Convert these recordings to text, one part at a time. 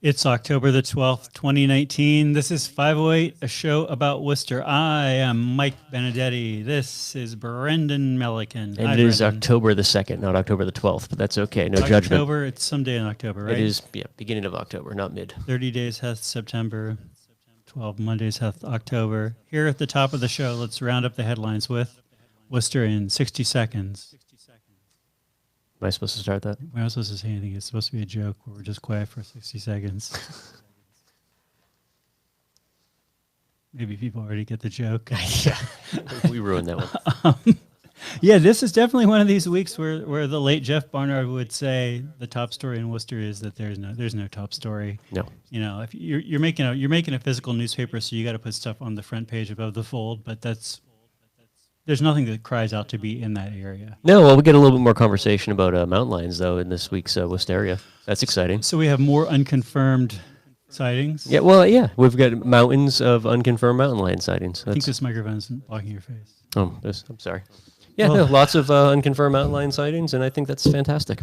It's October the 12th, 2019. This is 508, a show about Worcester. I am Mike Benedetti. This is Brendan Mellican. And Hi, it is Brendan. October the 2nd, not October the 12th, but that's okay. No judgment. October, it's someday in October, right? It is, beginning of October, not mid. 30 days hath September, 12 Mondays hath October. Here at the top of the show, let's round up the headlines with Worcester in 60 seconds. Am I supposed to start that? We're not supposed to say anything. It's supposed to be a joke where we're just quiet for 60 seconds. Maybe people already get the joke. Yeah, we ruined that one. Yeah, this is definitely one of these weeks where the late Jeff Barnard would say the top story in Worcester is that there's no top story. No. You know, if you're making a physical newspaper, so you got to put stuff on the front page above the fold. But there's nothing that cries out to be in that area. No, well, we get a little bit more conversation about mountain lions, though, in this week's Worcester area. That's exciting. So we have more unconfirmed sightings. Yeah, well, yeah, we've got mountains of unconfirmed mountain lion sightings. I think this microphone's blocking your face. I'm sorry. Yeah, no, lots of unconfirmed mountain lion sightings, and I think that's fantastic.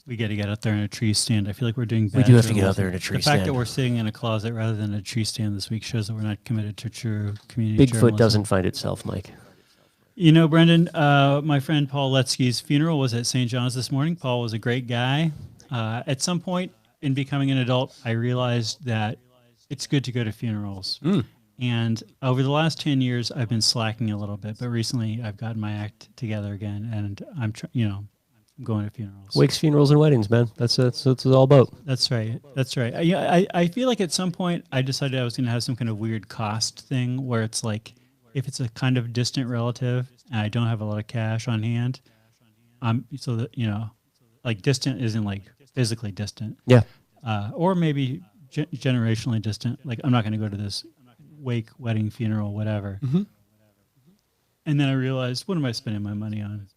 We got to get out there in a tree stand. I feel like we're doing bad. We do have to get out there in a tree stand. The fact that we're sitting in a closet rather than a tree stand this week shows that we're not committed to true community Bigfoot journalism. doesn't find itself, Mike. You know, Brendan, my friend Paul Letsky's funeral was at St. John's this morning. Paul was a great guy. At some point in becoming an adult, I realized that it's good to go to funerals. And over the last 10 years, I've been slacking a little bit, but recently I've gotten my act together again, and I'm going to funerals. Wakes, funerals, and weddings, man. That's what it's all about. That's right. That's right. I feel like at some point I decided I was going to have some kind of weird cost thing where it's like, if it's a kind of distant relative and I don't have a lot of cash on hand, so that, like distant isn't like physically distant. Yeah. Or maybe generationally distant. Like I'm not going to go to this wake, wedding, funeral, whatever. Mm-hmm. And then I realized, what am I spending my money on?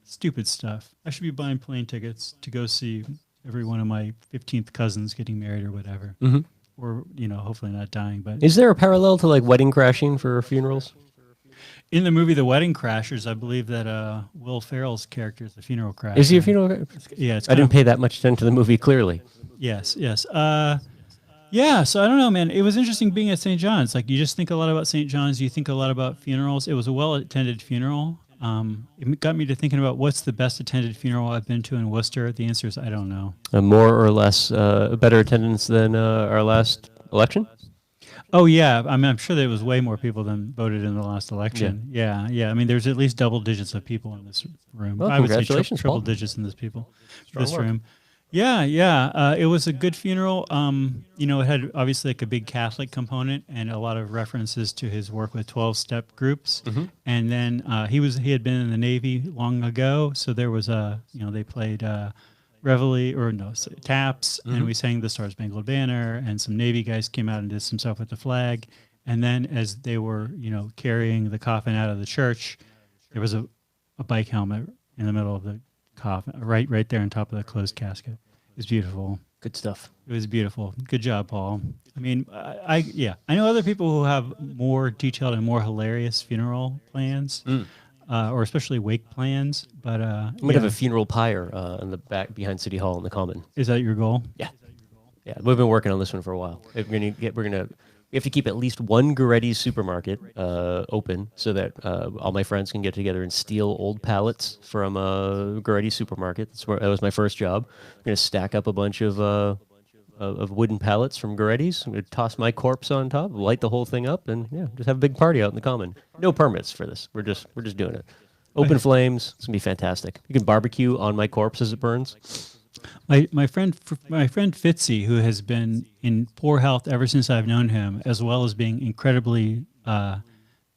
Stupid stuff. I should be buying plane tickets to go see every one of my 15th cousins getting married or whatever. Mm-hmm. Or, hopefully not dying. But is there a parallel to like wedding crashing for funerals? In the movie The Wedding Crashers, I believe that Will Ferrell's character is the funeral crasher. Is he a funeral? Yeah, I didn't pay that much attention to the movie, clearly. Yes. Yeah, so I don't know, man. It was interesting being at St. John's. Like, you just think a lot about St. John's. You think a lot about funerals. It was a well-attended funeral. It got me to thinking about what's the best attended funeral I've been to in Worcester. The answer is I don't know. More or less better attendance than our last election? Oh, yeah. I mean, I'm sure there was way more people than voted in the last election. Yeah. I mean, there's at least double digits of people in this room. Well, I would say congratulations, triple Paul. digits in this Strong work. room. Yeah. It was a good funeral. It had obviously like a big Catholic component and a lot of references to his work with 12-step groups. Mm-hmm. And then he had been in the Navy long ago, so there was they played taps, Mm-hmm. and we sang the Star Spangled Banner, and some Navy guys came out and did some stuff with the flag. And then as they were carrying the coffin out of the church, there was a bike helmet in the middle of the coffin, right there on top of the closed casket. It was beautiful. Good stuff. It was beautiful. Good job, Paul. I mean, I know other people who have more detailed and more hilarious funeral plans, or especially wake plans. But We might have a funeral pyre in the back behind City Hall in the Common. Is that your goal? Yeah, we've been working on this one for a while. We have to keep at least one Goretti's supermarket open so that all my friends can get together and steal old pallets from Goretti's supermarket. That was my first job. I'm going to stack up a bunch of wooden pallets from Goretti's. I'm going to toss my corpse on top, light the whole thing up, and just have a big party out in the Common. No permits for this. We're just doing it. Open flames. It's going to be fantastic. You can barbecue on my corpse as it burns. My friend Fitzy, who has been in poor health ever since I've known him, as well as being incredibly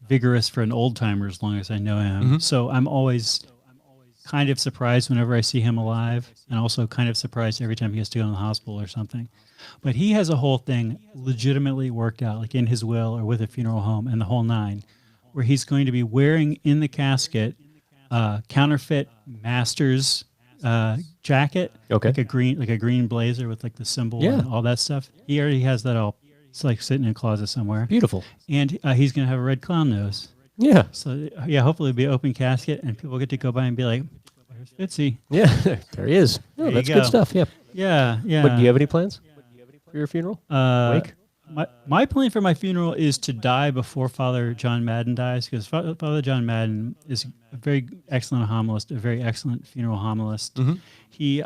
vigorous for an old timer as long as I know him. Mm-hmm. So I'm always kind of surprised whenever I see him alive, and also kind of surprised every time he has to go in the hospital or something. But he has a whole thing legitimately worked out, like in his will or with a funeral home and the whole nine, where he's going to be wearing in the casket counterfeit Masters jacket, Okay. like a green blazer with like the symbol and all that stuff. He already has that all. It's like sitting in a closet somewhere. Beautiful. And he's gonna have a red clown nose. Yeah. So hopefully it'll be an open casket, and people get to go by and be like, "Where's Fitzy?" Yeah, there he is. Oh, There you that's go. good stuff. Yeah. Yeah. But do you have any plans? for your funeral? Uh, Wake? my plan for my funeral is to die before Father John Madden dies, because Father John Madden is a very excellent homilist, a very excellent funeral homilist. Mm-hmm. He,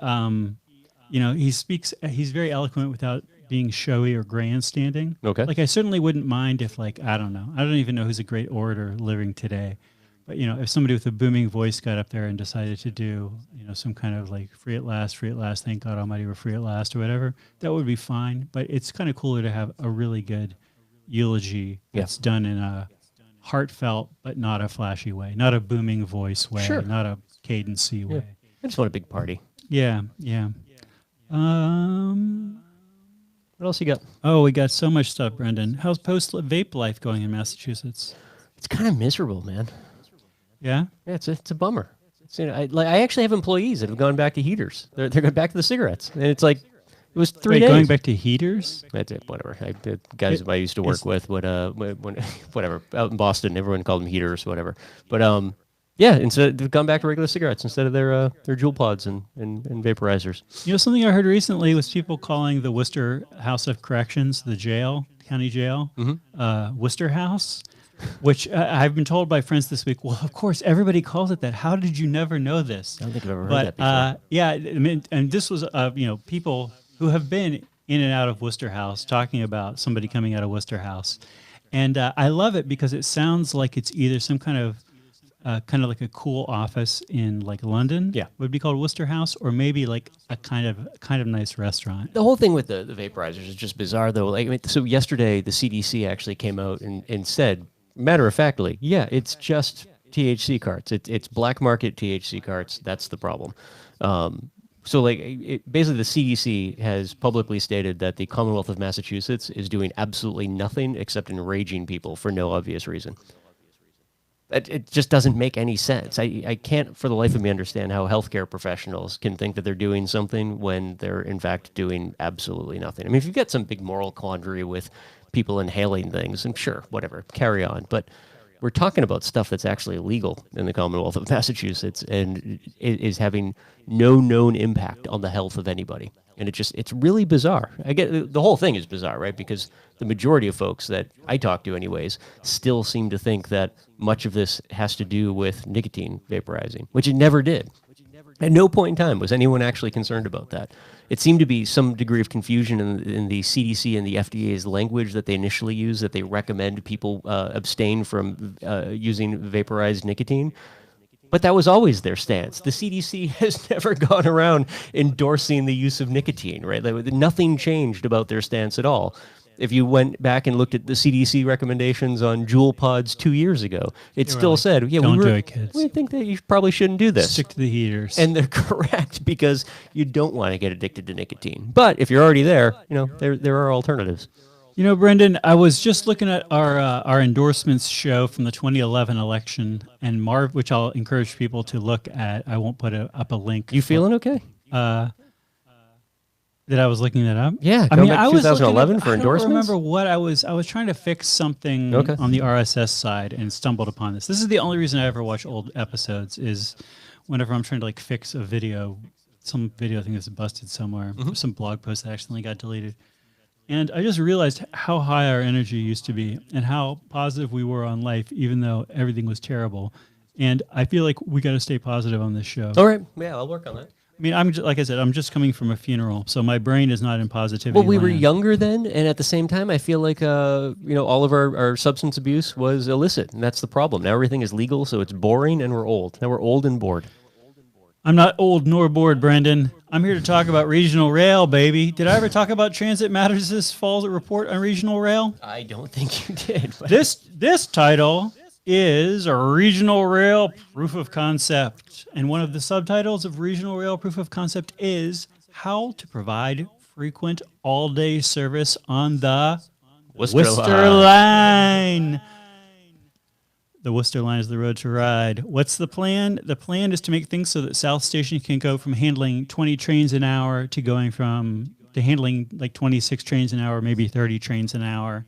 he speaks. He's very eloquent without being showy or grandstanding. Okay. Like, I certainly wouldn't mind if, like, I don't know. I don't even know who's a great orator living today. But, if somebody with a booming voice got up there and decided to do, some kind of like free at last, thank God Almighty we're free at last or whatever, that would be fine. But it's kind of cooler to have a really good eulogy that's done in a heartfelt but not a flashy way, not a booming voice way, Sure. not a cadency way. I just want a big party. Yeah, yeah. What else you got? Oh, we got so much stuff, Brendan. How's post-vape life going in Massachusetts? It's kind of miserable, man. Yeah? Yeah, it's a bummer. It's, I actually have employees that have gone back to heaters. They're going back to the cigarettes, and it's like it was 3 Wait, days. going back to heaters? That's it. Whatever. The guys I used to work with would whatever out in Boston, everyone called them heaters, whatever. But yeah, instead they've gone back to regular cigarettes instead of their Juul pods and vaporizers. Something I heard recently was people calling the Worcester House of Corrections, the jail, county jail, Worcester House. Which I've been told by friends this week. Well, of course, everybody calls it that. How did you never know this? I don't think I've ever heard that before. Yeah, I mean, and this was people who have been in and out of Worcester House talking about somebody coming out of Worcester House, and I love it because it sounds like it's either some kind of like a cool office in like London, would be called Worcester House, or maybe like a kind of nice restaurant. The whole thing with the vaporizers is just bizarre, though. Like, I mean, so yesterday the CDC actually came out and said, matter of factly, yeah, it's just THC carts. It's black market THC carts. That's the problem. So like basically the CDC has publicly stated that the Commonwealth of Massachusetts is doing absolutely nothing except enraging people for no obvious reason. It just doesn't make any sense. I can't for the life of me understand how healthcare professionals can think that they're doing something when they're in fact doing absolutely nothing. I mean, if you've got some big moral quandary with people inhaling things, and sure, whatever, carry on. But we're talking about stuff that's actually illegal in the Commonwealth of Massachusetts and is having no known impact on the health of anybody. And it's really bizarre. I get the whole thing is bizarre, right? Because the majority of folks that I talk to anyways still seem to think that much of this has to do with nicotine vaporizing, which it never did. At no point in time was anyone actually concerned about that. It seemed to be some degree of confusion in the CDC and the FDA's language that they initially use, that they recommend people abstain from using vaporized nicotine. But that was always their stance. The CDC has never gone around endorsing the use of nicotine, right? Nothing changed about their stance at all. If you went back and looked at the CDC recommendations on Juul pods 2 years ago, it still said, yeah, don't do it, kids. We think that you probably shouldn't do this. Stick to the heaters. And they're correct, because you don't want to get addicted to nicotine. But if you're already there, there are alternatives. Brendan, I was just looking at our endorsements show from the 2011 election, and which I'll encourage people to look at. I won't put up a link. You feeling okay? That I was looking that up. Yeah, I mean, I was 2011 for endorsements. I don't remember what I was trying to fix something on the RSS side and stumbled upon this. This is the only reason I ever watch old episodes, is whenever I'm trying to like fix a video, some video thing that's busted somewhere, some blog post that accidentally got deleted. And I just realized how high our energy used to be and how positive we were on life, even though everything was terrible. And I feel like we got to stay positive on this show. All right. Yeah, I'll work on that. I mean, like I said, I'm just coming from a funeral, so my brain is not in positivity. Well, we were younger then, and at the same time, I feel like all of our substance abuse was illicit, and that's the problem. Now everything is legal, so it's boring, and we're old. Now we're old and bored. I'm not old nor bored, Brendan. I'm here to talk about regional rail, baby. Did I ever talk about Transit Matters this fall's report on regional rail? I don't think you did. But This title is a Regional Rail Proof of Concept. And one of the subtitles of Regional Rail Proof of Concept is how to provide frequent all-day service on the Worcester Line. The Worcester Line is the road to ride. What's the plan? The plan is to make things so that South Station can go from handling 20 trains an hour to handling like 26 trains an hour, maybe 30 trains an hour.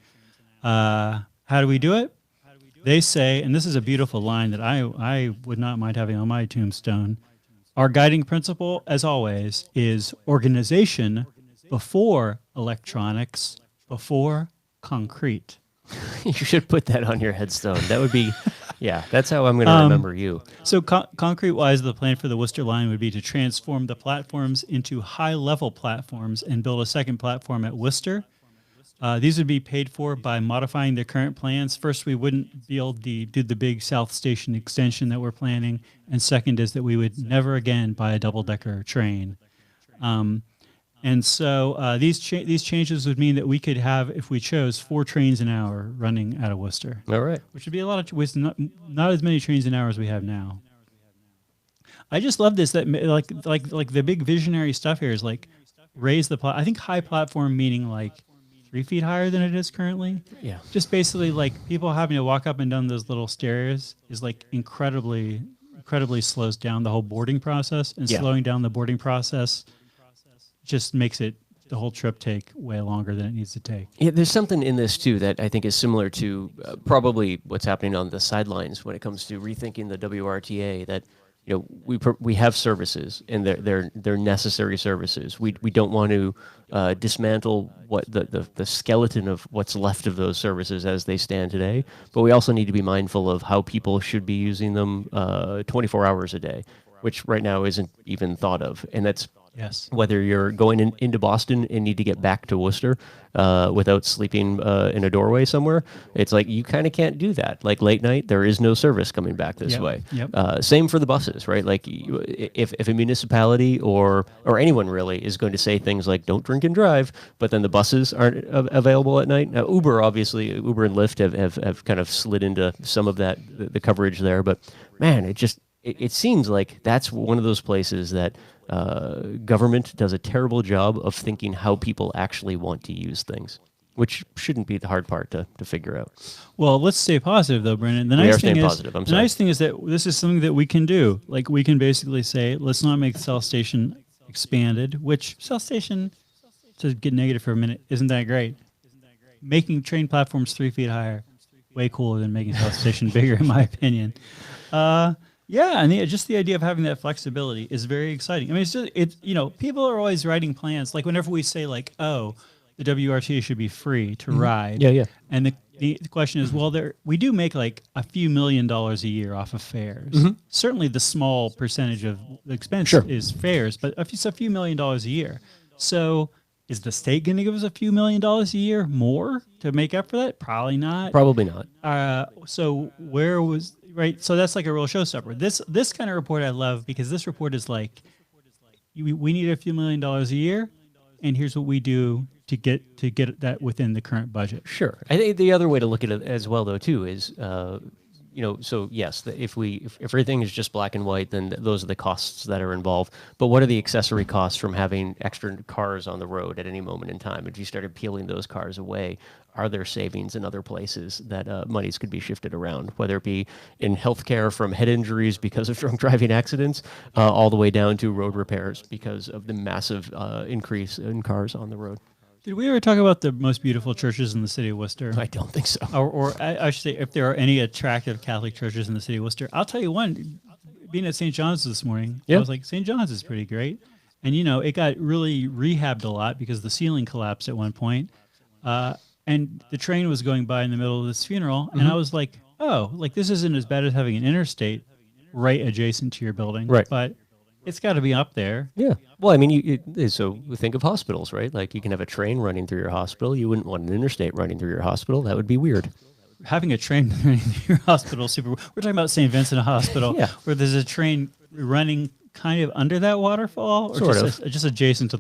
How do we do it? They say, and this is a beautiful line that I would not mind having on my tombstone, our guiding principle, as always, is organization before electronics before concrete. You should put that on your headstone. That would be, yeah, that's how I'm going to remember you. So concrete-wise, the plan for the Worcester line would be to transform the platforms into high-level platforms and build a second platform at Worcester. These would be paid for by modifying the current plans. First, we wouldn't be able to do the big South Station extension that we're planning. And second is that we would never again buy a double-decker train. And so these changes would mean that we could have, if we chose, 4 trains an hour running out of Worcester. All right. Which would be a lot of, with not as many trains an hour as we have now. I just love this, that like the big visionary stuff here is like raise the, I think high platform meaning like 3 feet higher than it is currently. Yeah. Just basically like people having to walk up and down those little stairs is like incredibly slows down the whole boarding process, and slowing down the boarding process just makes it the whole trip take way longer than it needs to take. Yeah, there's something in this too that I think is similar to probably what's happening on the sidelines when it comes to rethinking the WRTA. That we have services and they're necessary services. We don't want to dismantle what the skeleton of what's left of those services as they stand today. But we also need to be mindful of how people should be using them 24 hours a day, which right now isn't even thought of, and that's. Yes. Whether you're going into Boston and need to get back to Worcester without sleeping in a doorway somewhere, it's like you kind of can't do that. Like late night, there is no service coming back this way. Yep. Same for the buses, right? Like if a municipality or anyone really is going to say things like "don't drink and drive," but then the buses aren't available at night. Now, Uber and Lyft have kind of slid into some of that the coverage there, but man, it seems like that's one of those places that government does a terrible job of thinking how people actually want to use things, which shouldn't be the hard part to figure out. Well, let's stay positive, though, Brendan. The nice thing is that this is something that we can do. Like, we can basically say, let's not make South Station expanded, which South Station, to get negative for a minute, isn't that great. Making train platforms 3 feet higher, way cooler than making South Station bigger, in my opinion. Yeah, and just the idea of having that flexibility is very exciting. I mean, people are always writing plans. Like whenever we say like, oh, the WRT should be free to ride. Yeah. And the question is, well, we do make like a few $1 million a year off of fares. Certainly the small percentage of the expense is fares, but it's a few $1 million a year. So is the state going to give us a few $1 million a year more to make up for that? Probably not. Probably not. So right, so that's like a real showstopper. This kind of report I love, because this report is like, we need a few $1 million a year, and here's what we do to get that within the current budget. Sure. I think the other way to look at it as well, though, too, is so yes, if everything is just black and white, then those are the costs that are involved. But what are the accessory costs from having extra cars on the road at any moment in time? If you started peeling those cars away, are there savings in other places that monies could be shifted around, whether it be in healthcare from head injuries because of drunk driving accidents, all the way down to road repairs because of the massive increase in cars on the road? Did we ever talk about the most beautiful churches in the city of Worcester? I don't think so. Or I should say, if there are any attractive Catholic churches in the city of Worcester. I'll tell you one, being at St. John's this morning, I was like, St. John's is pretty great. And, it got really rehabbed a lot because the ceiling collapsed at one point. And the train was going by in the middle of this funeral. And I was like, oh, like this isn't as bad as having an interstate right adjacent to your building. Right. But it's got to be up there. Yeah. Well, I mean, so think of hospitals, right? Like you can have a train running through your hospital. You wouldn't want an interstate running through your hospital. That would be weird. Having a train running through your hospital, super. We're talking about St. Vincent Hospital, where there's a train running kind of under that waterfall, or just adjacent to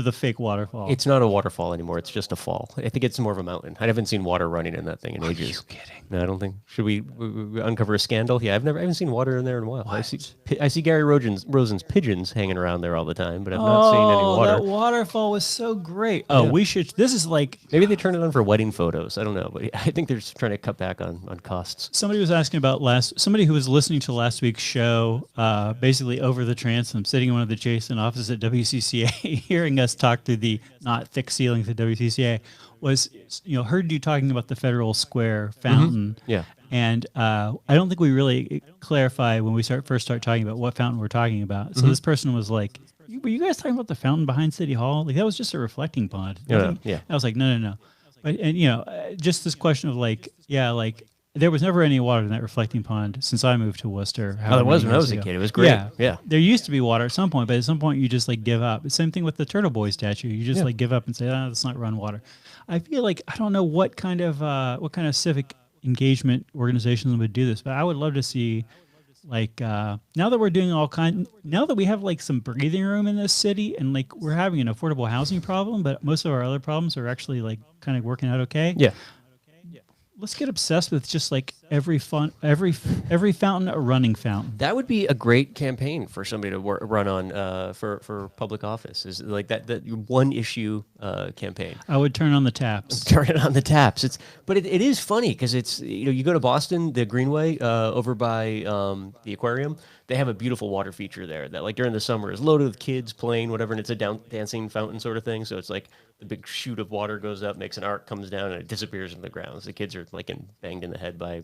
the fake waterfall. It's not a waterfall anymore. It's just a fall. I think it's more of a mountain. I haven't seen water running in that thing in ages. Are you kidding? No, I don't think. Should we uncover a scandal? Yeah, I haven't seen water in there in a while. I see Gary Rosen's pigeons hanging around there all the time, but I've not seen any water. That waterfall was so great. Oh, we should. This is like maybe they turn it on for wedding photos. I don't know, but I think they're just trying to cut back on costs. Somebody was asking about somebody who was listening to last week's show, basically over the transom, sitting in one of the adjacent offices at WCCA, hearing us talk through the not thick ceilings at WCCA, was heard you talking about the Federal Square fountain. Yeah. And I don't think we really clarify when we first start talking about what fountain we're talking about. So this person was like, were you guys talking about the fountain behind City Hall? Like that was just a reflecting pond. Yeah. I was like, no. But, and just this question of like, yeah, like there was never any water in that reflecting pond since I moved to Worcester. Oh, there was when I was a a kid. It was great. Yeah. there used to be water at some point, but at some point you just like give up. Same thing with the Turtle Boy statue. You just like give up and say, "Oh, let's not run water." I feel like I don't know what kind of civic engagement organizations would do this, but I would love to see like now that we're doing now that we have like some breathing room in this city and like we're having an affordable housing problem, but most of our other problems are actually like kind of working out okay. Yeah. Let's get obsessed with just like every fountain a running fountain. That would be a great campaign for somebody to run on for public office. Is like that one issue campaign. I would turn on the taps. Turn it on the taps. But it is funny because it's you go to Boston, the Greenway over by the aquarium. They have a beautiful water feature there that like during the summer is loaded with kids playing whatever, and it's a dancing fountain sort of thing. So it's like the big chute of water goes up, makes an arc, comes down, and it disappears in the ground. So the kids are like banged in the head by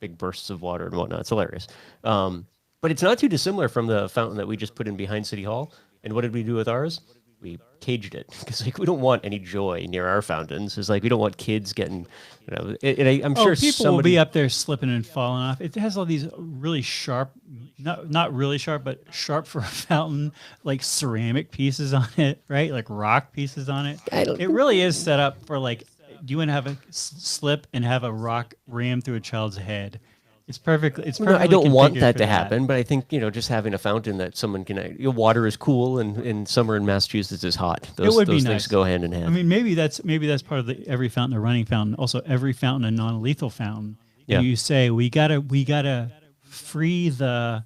big bursts of water and whatnot. It's hilarious. But it's not too dissimilar from the fountain that we just put in behind City Hall. And what did we do with ours? We caged it because like we don't want any joy near our fountains. It's like we don't want kids getting, I'm sure people will be up there slipping and falling off. It has all these really sharp, not really sharp, but sharp for a fountain, like ceramic pieces on it, right? Like rock pieces on it. It really is set up for like, do you want to have a slip and have a rock ram through a child's head? It's perfectly. No, I don't want that to happen, but I think just having a fountain that someone can. Water is cool, and in summer in Massachusetts is hot. Those things nice. Go hand in hand. I mean, maybe that's part of the every fountain a running fountain. Also, every fountain a non-lethal fountain. Yeah. And you say we gotta free the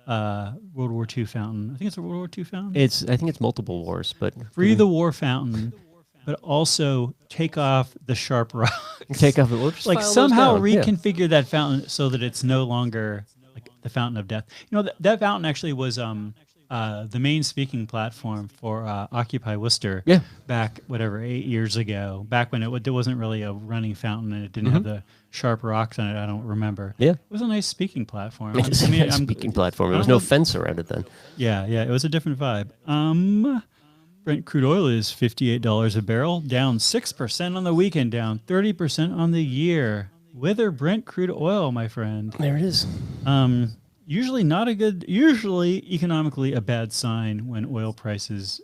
World War II fountain. I think it's a World War II fountain. I think it's multiple wars, but free the war fountain. But also take off the sharp rock. Take off like somehow reconfigure that fountain so that it's no longer like the fountain of death. That fountain actually was the main speaking platform for Occupy Worcester. Yeah. Back 8 years ago. Back when it wasn't really a running fountain and it didn't have the sharp rocks on it. I don't remember. Yeah. It was a nice speaking platform. It's a speaking platform. There was no fence around it then. Yeah. It was a different vibe. Brent crude oil is $58 a barrel, down 6% on the weekend, down 30% on the year. Whither Brent crude oil, my friend. There it is. Usually economically a bad sign when oil prices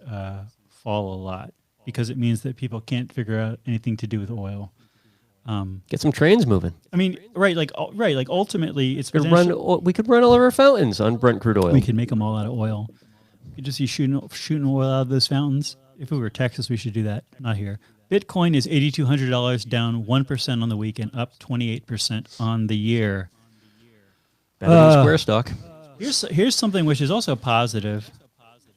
fall a lot because it means that people can't figure out anything to do with oil. Get some trains moving. I mean, right. Like ultimately, it's we could run all of our fountains on Brent crude oil. We could make them all out of oil. You just be shooting oil out of those fountains. If it were Texas, we should do that. Not here. Bitcoin is $8,200, down 1% on the week and up 28% on the year. Better than Square stock. Here's something which is also positive.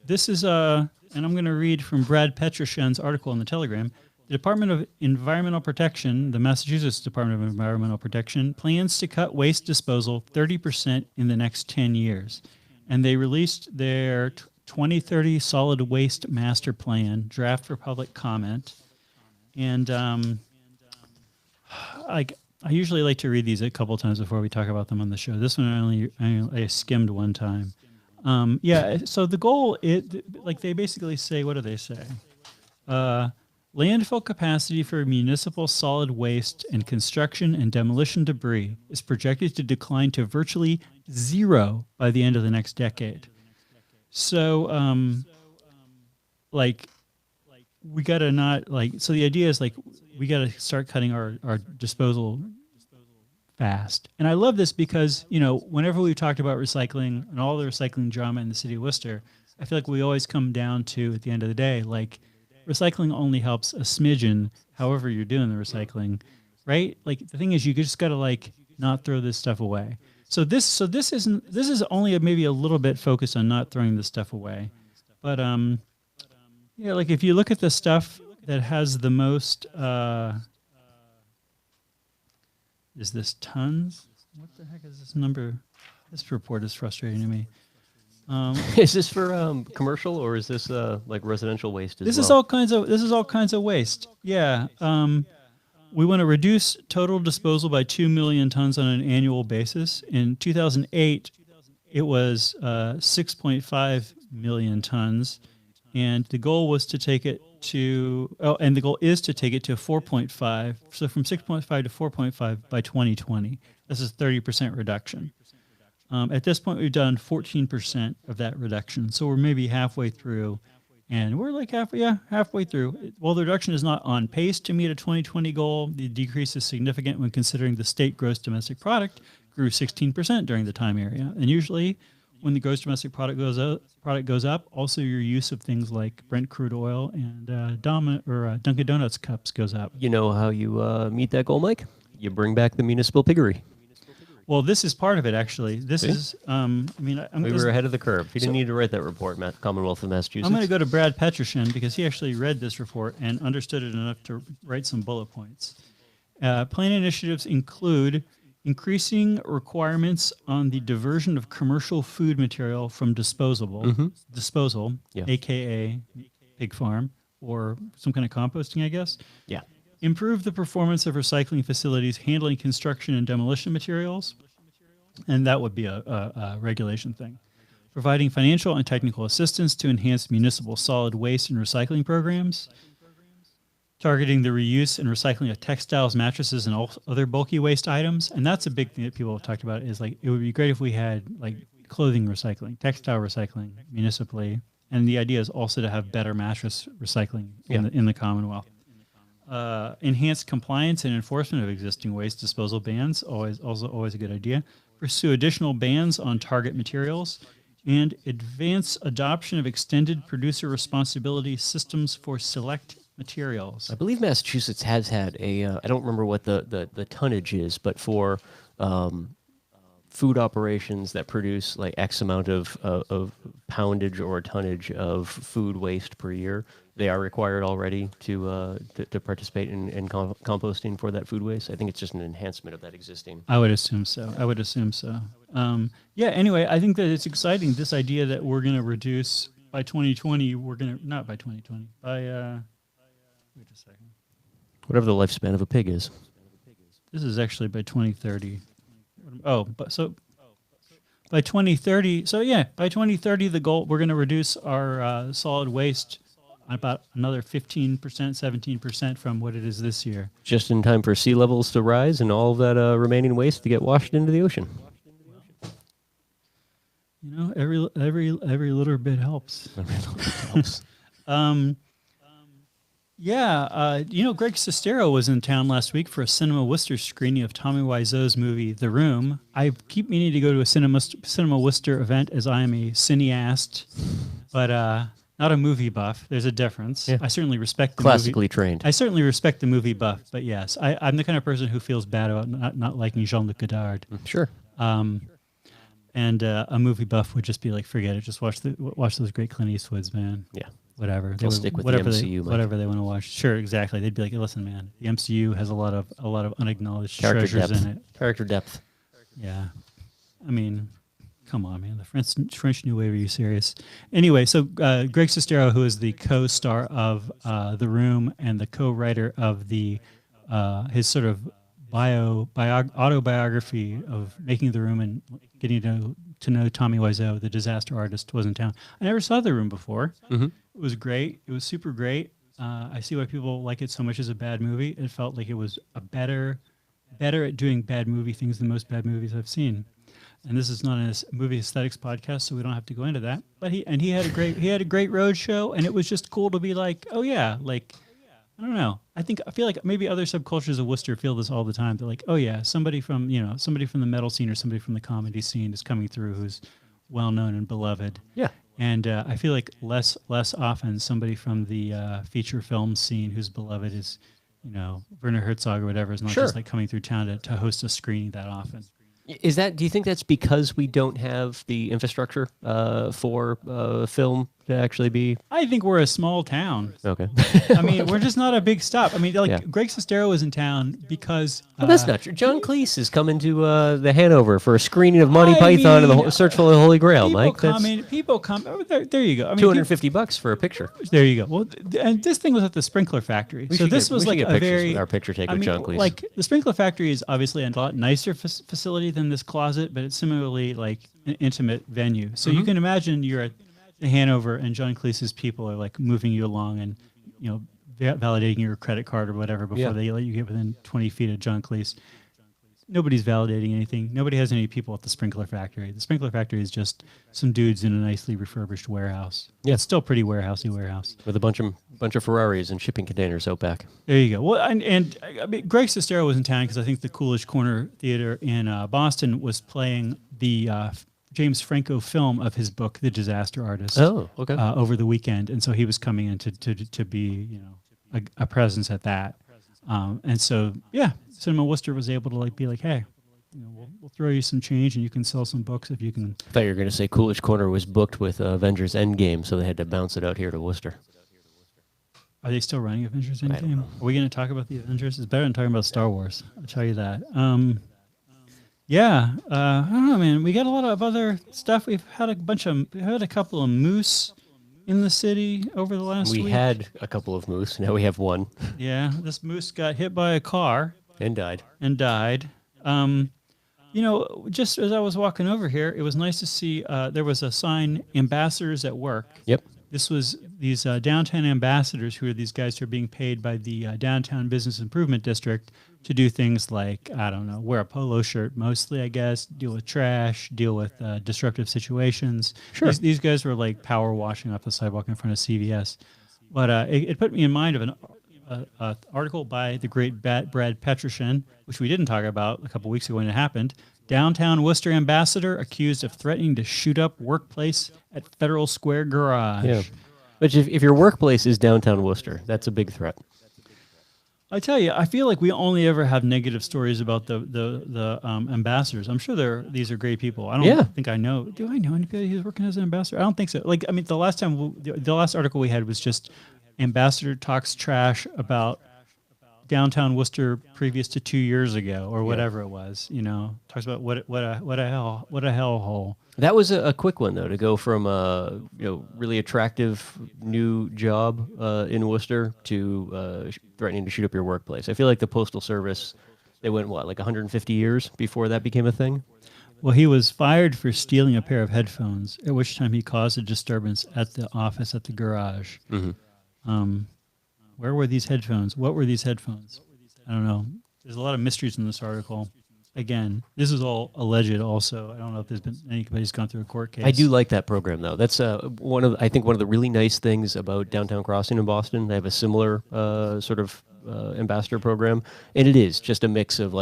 This is and I'm going to read from Brad Petroshen's article in the Telegram. The Department of Environmental Protection, the Massachusetts Department of Environmental Protection, plans to cut waste disposal 30% in the next 10 years. And they released their 2030 Solid Waste Master Plan draft for public comment. And I usually like to read these a couple times before we talk about them on the show. This one I skimmed one time. So the goal, they basically say, what do they say? Landfill capacity for municipal solid waste and construction and demolition debris is projected to decline to virtually zero by the end of the next decade. So, we got to so the idea is we got to start cutting our disposal fast. And I love this because, whenever we've talked about recycling and all the recycling drama in the city of Worcester, I feel like we always come down to, at the end of the day, recycling only helps a smidgen, however you're doing the recycling, right? The thing is, you just got to not throw this stuff away. So this is only maybe a little bit focused on not throwing this stuff away, but if you look at the stuff that has the most, is this tons? What the heck is this number? This report is frustrating to me. Is this for commercial or is this residential waste? This is all kinds of waste. Yeah. We want to reduce total disposal by 2 million tons on an annual basis. In 2008, it was 6.5 million tons. And the goal was to take it to, and the goal is to take it to 4.5. So from 6.5 to 4.5 by 2020. This is 30% reduction. At this point, we've done 14% of that reduction. So we're maybe halfway through. And we're like halfway through. While the reduction is not on pace to meet a 2020 goal, the decrease is significant when considering the state gross domestic product grew 16% during the time area. And usually, when the gross domestic product goes up, also your use of things like Brent crude oil and Dunkin' Donuts cups goes up. You know how you meet that goal, Mike? You bring back the municipal piggery. Well, this is part of it, actually. This is, We were ahead of the curve. You didn't need to write that report, Commonwealth of Massachusetts. I'm going to go to Brad Petroshin because he actually read this report and understood it enough to write some bullet points. Plan initiatives include increasing requirements on the diversion of commercial food material from disposal, Yeah. aka pig farm, or some kind of composting, I guess. Yeah. Improve the performance of recycling facilities handling construction and demolition materials, and that would be a regulation thing. Providing financial and technical assistance to enhance municipal solid waste and recycling programs. Targeting the reuse and recycling of textiles, mattresses, and all other bulky waste items. And that's a big thing that people have talked about is like, it would be great if we had like clothing recycling, textile recycling municipally. And the idea is also to have better mattress recycling in the Commonwealth. Enhanced compliance and enforcement of existing waste disposal bans, always a good idea. Pursue additional bans on target materials, and advance adoption of extended producer responsibility systems for select materials. I believe Massachusetts has had a, I don't remember what the tonnage is, but for food operations that produce like X amount of poundage or tonnage of food waste per year, they are required already to participate in composting for that food waste. I think it's just an enhancement of that existing. I would assume so. Anyway, I think that it's exciting, this idea that we're going to reduce by 2020, not by 2020, by, wait a second. Whatever the lifespan of a pig is. This is actually by 2030. By 2030, by 2030, the goal, we're going to reduce our solid waste about another 15%, 17% from what it is this year. Just in time for sea levels to rise and all of that remaining waste to get washed into the ocean. You know, every little bit helps. Every little bit helps. Greg Sestero was in town last week for a Cinema Worcester screening of Tommy Wiseau's movie The Room. I keep meaning to go to a Cinema Worcester event as I am a cineast, but not a movie buff. There's a difference. Yeah. I certainly respect the classically trained. I certainly respect the movie buff, but yes, I'm the kind of person who feels bad about not liking Jean-Luc Godard. Sure. And a movie buff would just be like, forget it. Just watch those great Clint Eastwoods, man. Yeah. Whatever. They'll stick with the MCU. Whatever they want to watch. Sure, exactly. They'd be like, listen, man, the MCU has a lot of unacknowledged treasures in it. Character depth. Yeah. I mean, come on, man. The French New Wave, are you serious? Anyway, so Greg Sestero, who is the co-star of The Room and the co-writer of the his sort of autobiography of making The Room and getting to know Tommy Wiseau, the disaster artist, was in town. I never saw The Room before. Mm-hmm. It was great. It was super great. I see why people like it so much as a bad movie. It felt like it was better at doing bad movie things than most bad movies I've seen. And this is not a movie aesthetics podcast, so we don't have to go into that. But he had a great road show, and it was just cool to be like, oh yeah, like, I don't know. I feel like maybe other subcultures of Worcester feel this all the time. They're like, oh yeah, somebody from the metal scene or somebody from the comedy scene is coming through who's well known and beloved. Yeah. And I feel like less often somebody from the feature film scene who's beloved is, Werner Herzog or whatever is not just like coming through town to host a screening that often. Do you think that's because we don't have the infrastructure for film to actually be? I think we're a small town. Okay. I mean, we're just not a big stop. I mean, Greg Sestero was in town because... Well, that's not true. John Cleese is coming to the Hanover for a screening of Monty Python and the Search for the Holy Grail, Mike. People come. Oh, there you go. I mean, $250 for a picture. There you go. Well, and this thing was at the Sprinkler Factory. This was like a very... Our picture take with John Cleese. Like, the Sprinkler Factory is obviously a lot nicer facility than this closet, but it's similarly like an intimate venue. So you can imagine you're Hanover and John Cleese's people are like moving you along and, validating your credit card or whatever before they let you get within 20 feet of John Cleese. Nobody's validating anything. Nobody has any people at the sprinkler factory. The sprinkler factory is just some dudes in a nicely refurbished warehouse. Yeah. It's still pretty warehousey warehouse. With a bunch of Ferraris and shipping containers out back. There you go. Well, and I mean, Greg Sestero was in town because I think the Coolidge Corner Theater in Boston was playing the James Franco film of his book, The Disaster Artist. Oh, okay. Over the weekend, and so he was coming in to be a presence at that. And so, Cinema Worcester was able to be like, hey, we'll throw you some change and you can sell some books if you can. I thought you were going to say Coolidge Corner was booked with Avengers Endgame, so they had to bounce it out here to Worcester. Are they still running Avengers I don't Endgame? know. Are we going to talk about the Avengers? It's better than talking about Star Wars. I'll tell you that. I don't know, man. We got a lot of other stuff. We've had a couple of moose in the city over the last week. We had a couple of moose. Now we have one. Yeah, this moose got hit by a car. And died. Just as I was walking over here, it was nice to see there was a sign, ambassadors at work. Yep. This was these downtown ambassadors who are these guys who are being paid by the downtown business improvement district to do things like, I don't know, wear a polo shirt mostly, I guess, deal with trash, deal with disruptive situations. Sure. These guys were like power washing off the sidewalk in front of CVS. But it put me in mind of an article by the great Brad Petroshan, which we didn't talk about a couple weeks ago when it happened. Downtown Worcester ambassador accused of threatening to shoot up workplace at Federal Square garage. Yeah. But if your workplace is downtown Worcester, that's a big threat. I tell you, I feel like we only ever have negative stories about the ambassadors. I'm sure these are great people. I don't think I know. Do I know anybody who's working as an ambassador? I don't think so. The last time, the last article we had was just ambassador talks trash about downtown Worcester previous to 2 years ago or whatever it was. Talks about what a hellhole. That was a quick one though, to go from a really attractive new job in Worcester to threatening to shoot up your workplace. I feel like the Postal Service, they went like 150 years before that became a thing. Well, he was fired for stealing a pair of headphones, at which time he caused a disturbance at the office at the garage. Mm-hmm. Where were these headphones? What were these headphones? I don't know. There's a lot of mysteries in this article. Again, this is all alleged also. I don't know if there's been anybody's gone through a court case. I do like that program though. That's one of the really nice things about Downtown Crossing in Boston. They have a similar sort of ambassador program, and it is just a mix of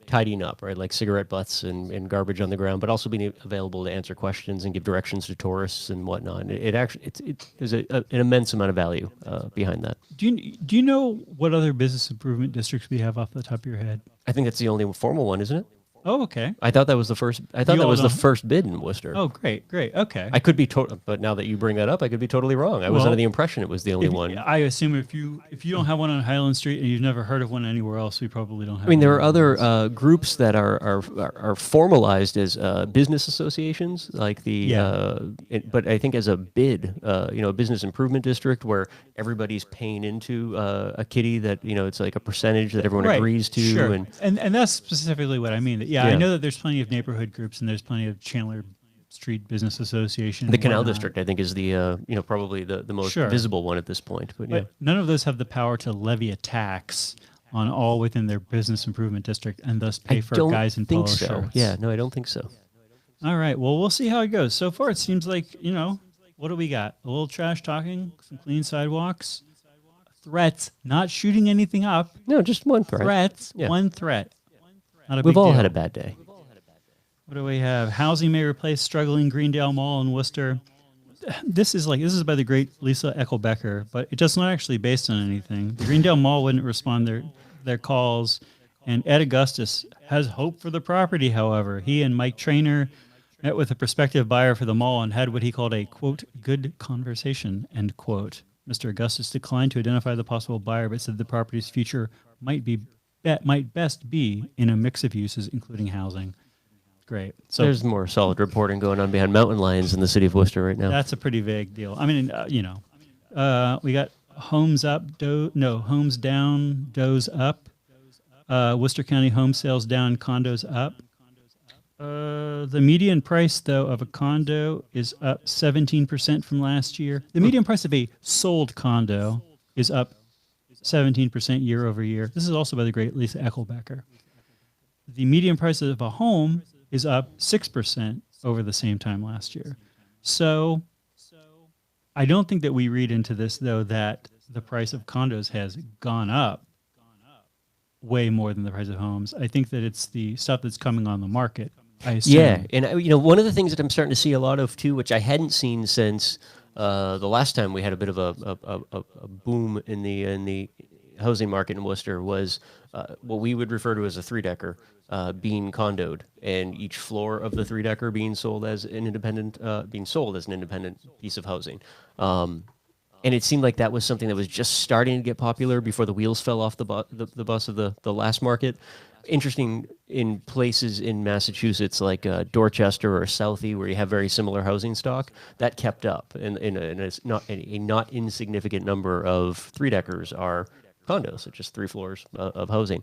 tidying up, right, like cigarette butts and garbage on the ground, but also being available to answer questions and give directions to tourists and whatnot. There's an immense amount of value behind that. Do you know what other business improvement districts we have off the top of your head? I think that's the only formal one, isn't it? Oh, okay. I thought that was the first. I thought that was the first bid in Worcester. Oh, great. Okay. I could be but now that you bring that up, I could be totally wrong. I was under the impression it was the only one. I assume if you don't have one on Highland Street and you've never heard of one anywhere else, we probably don't have. I mean, one there are other groups that are formalized as business associations, like but I think as a bid, a business improvement district where everybody's paying into a kitty that it's like a percentage that everyone agrees to, sure. and that's specifically what I mean. Yeah, I know that there's plenty of neighborhood groups and there's plenty of Chandler Street Business Association. The Canal District, I think, is the probably the most visible one at this point. But none of those have the power to levy a tax on all within their business improvement district and thus pay for guys in polo shirts. Yeah, no, I don't think so. All right, well, we'll see how it goes. So far, it seems like what do we got? A little trash talking, some clean sidewalks, threats, not shooting anything up. No, just one threat. Threats, one threat. Not a big We've all deal. had a bad day. What do we have? Housing may replace struggling Greendale Mall in Worcester. This is by the great Lisa Eckelbecker, but it does not actually based on anything. The Greendale Mall wouldn't respond their calls, and Ed Augustus has hope for the property. However, he and Mike Trainer met with a prospective buyer for the mall and had what he called a quote good conversation end quote. Mr. Augustus declined to identify the possible buyer, but said the property's future might best be in a mix of uses, including housing. Great. So there's more solid reporting going on behind mountain lions in the city of Worcester right now. That's a pretty vague deal. I mean, we got homes up, homes down, does up. Worcester County home sales down, condos up. The median price, though, of a condo is up 17% from last year. The median price of a sold condo is up 17% year over year. This is also by the great Lisa Eckelbecker. The median price of a home is up 6% over the same time last year. So I don't think that we read into this, though, that the price of condos has gone up way more than the price of homes. I think that it's the stuff that's coming on the market. I assume. Yeah, and one of the things that I'm starting to see a lot of too, which I hadn't seen since the last time we had a bit of a boom in the housing market in Worcester, was what we would refer to as a three-decker being condoed, and each floor of the three-decker being sold as an independent piece of housing. And it seemed like that was something that was just starting to get popular before the wheels fell off the bus of the last market. Interesting, in places in Massachusetts like Dorchester or Southie, where you have very similar housing stock, that kept up, and it's not a not insignificant number of three-deckers are condos, so just 3 floors of housing.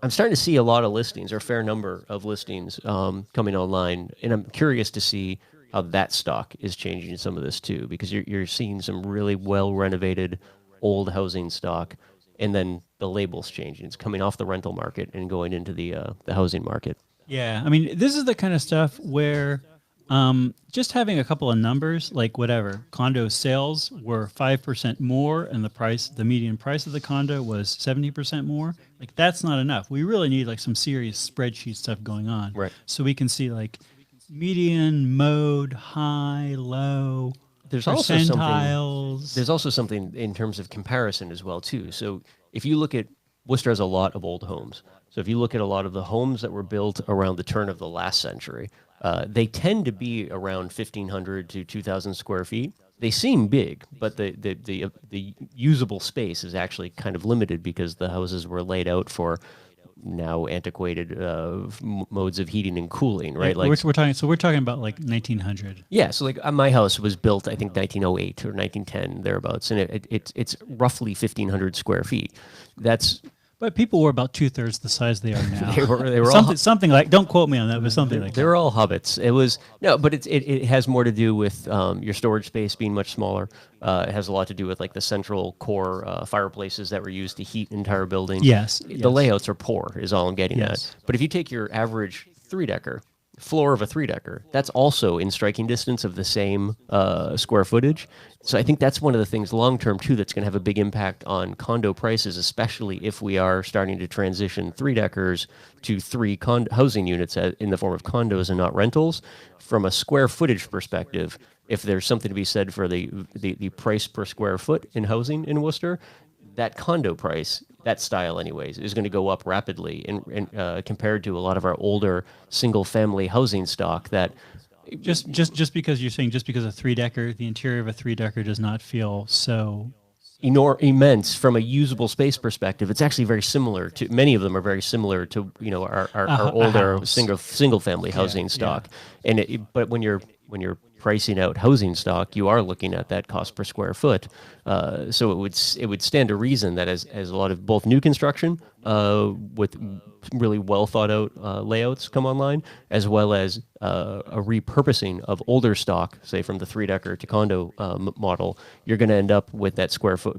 I'm starting to see a lot of listings, or a fair number of listings coming online, and I'm curious to see how that stock is changing some of this too, because you're seeing some really well-renovated old housing stock, and then the label's changing. It's coming off the rental market and going into the housing market. Yeah, I mean, this is the kind of stuff where just having a couple of numbers, like whatever, condo sales were 5% more, and the median price of the condo was 70% more. Like, that's not enough. We really need like some serious spreadsheet stuff going on, Right? So we can see like median, mode, high, low, There's percentiles. also something in terms of comparison as well too. So if you look at Worcester has a lot of old homes. So if you look at a lot of the homes that were built around the turn of the last century, they tend to be around 1,500 to 2,000 square feet. They seem big, but the usable space is actually kind of limited because the houses were laid out for now antiquated modes of heating and cooling, right? Like we're talking about like 1900. Yeah, so like my house was built, I think 1908 or 1910 thereabouts, and it's roughly 1,500 square feet. But people were about 2/3 the size they are now. they were something like, don't quote me on that, but something like that. They were all hobbits. It was no, but it has more to do with your storage space being much smaller. It has a lot to do with like the central core fireplaces that were used to heat entire buildings. Yes, the layouts are poor, is all I'm getting Yes. at. But if you take your average three-decker, floor of a three-decker, that's also in striking distance of the same square footage. So I think that's one of the things long-term, too, that's going to have a big impact on condo prices, especially if we are starting to transition three-deckers to housing units in the form of condos and not rentals. From a square footage perspective, if there's something to be said for the price per square foot in housing in Worcester, that condo price, that style anyways, is going to go up rapidly compared to a lot of our older single-family housing stock that... Just because you're saying just because a three-decker, the interior of a three-decker does not feel so... immense from a usable space perspective. It's actually very similar to... Many of them are very similar to, our older single-family housing stock. Yeah. But when you're pricing out housing stock, you are looking at that cost per square foot. So it would stand to reason that as a lot of both new construction with really well thought out layouts come online, as well as a repurposing of older stock, say from the three-decker to condo model, you're going to end up with that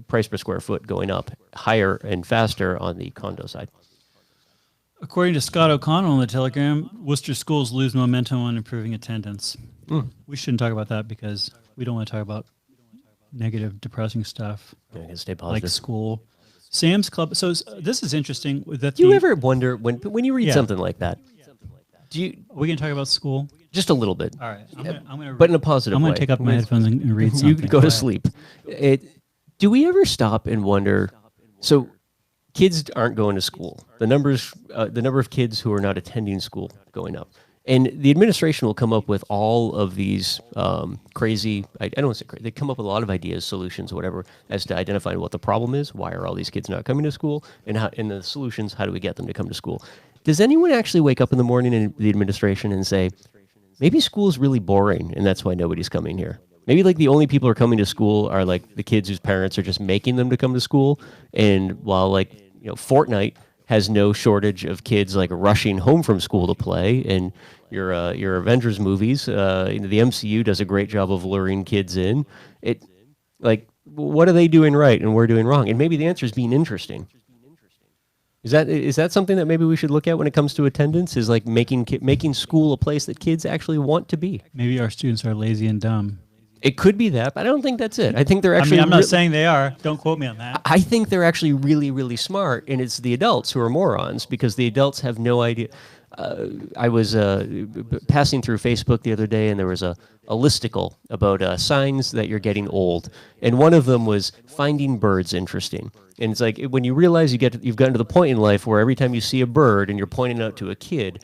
price per square foot going up higher and faster on the condo side. According to Scott O'Connell on the Telegram, Worcester schools lose momentum on improving attendance. We shouldn't talk about that because we don't want to talk about negative, depressing stuff. Yeah, stay positive. Like school. Sam's Club. So this is interesting. Do you ever wonder when you read something like that? Are we going to talk about school? Just a little bit. All right. I'm gonna but in a positive way. I'm going to take up my headphones and read something. You go to sleep. Do we ever stop and wonder? So kids aren't going to school. The number of kids who are not attending school going up. And the administration will come up with all of these crazy, I don't want to say crazy, they come up with a lot of ideas, solutions, whatever, as to identifying what the problem is, why are all these kids not coming to school, and the solutions, how do we get them to come to school. Does anyone actually wake up in the morning in the administration and say, maybe school is really boring and that's why nobody's coming here? Maybe like the only people who are coming to school are like the kids whose parents are just making them to come to school, and while like, Fortnite has no shortage of kids like rushing home from school to play, and your Avengers movies, the MCU does a great job of luring kids in. It like what are they doing right and we're doing wrong? And maybe the answer is being interesting. Is that something that maybe we should look at when it comes to attendance? Is like making school a place that kids actually want to be? Maybe our students are lazy and dumb. It could be that, but I don't think that's it. I think they're actually. I'm not saying they are. Don't quote me on that. I think they're actually really, really smart, and it's the adults who are morons because the adults have no idea. I was passing through Facebook the other day, and there was a listicle about signs that you're getting old, and one of them was finding birds interesting. And it's like when you realize you've gotten to the point in life where every time you see a bird and you're pointing out to a kid,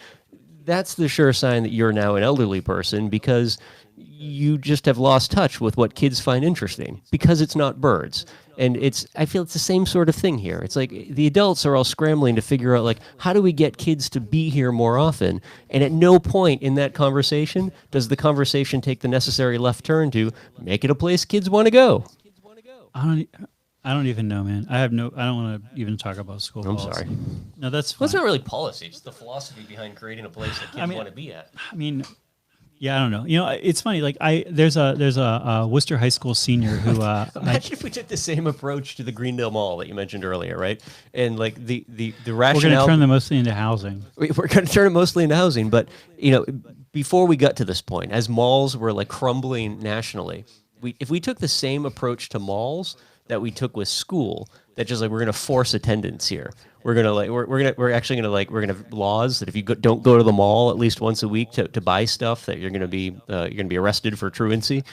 that's the sure sign that you're now an elderly person because you just have lost touch with what kids find interesting because it's not birds. And I feel it's the same sort of thing here. It's like the adults are all scrambling to figure out, like, how do we get kids to be here more often? And at no point in that conversation does the conversation take the necessary left turn to make it a place kids want to go. I don't even know, man. I don't want to even talk about school I'm policy. sorry. No, that's fine. Well, it's not really policy. It's the philosophy behind creating a place that kids want to be at. I mean, yeah, I don't know. You know, it's funny. Like, there's a Worcester High School senior who. Imagine if we took the same approach to the Greendale Mall that you mentioned earlier, right? And like the rationale. We're going to turn them mostly into housing. We're going to turn it mostly into housing, but before we got to this point, as malls were like crumbling nationally, if we took the same approach to malls that we took with school, that just like we're going to force attendance here. We're gonna have laws that if you don't go to the mall at least once a week to buy stuff, that you're gonna be arrested for truancy.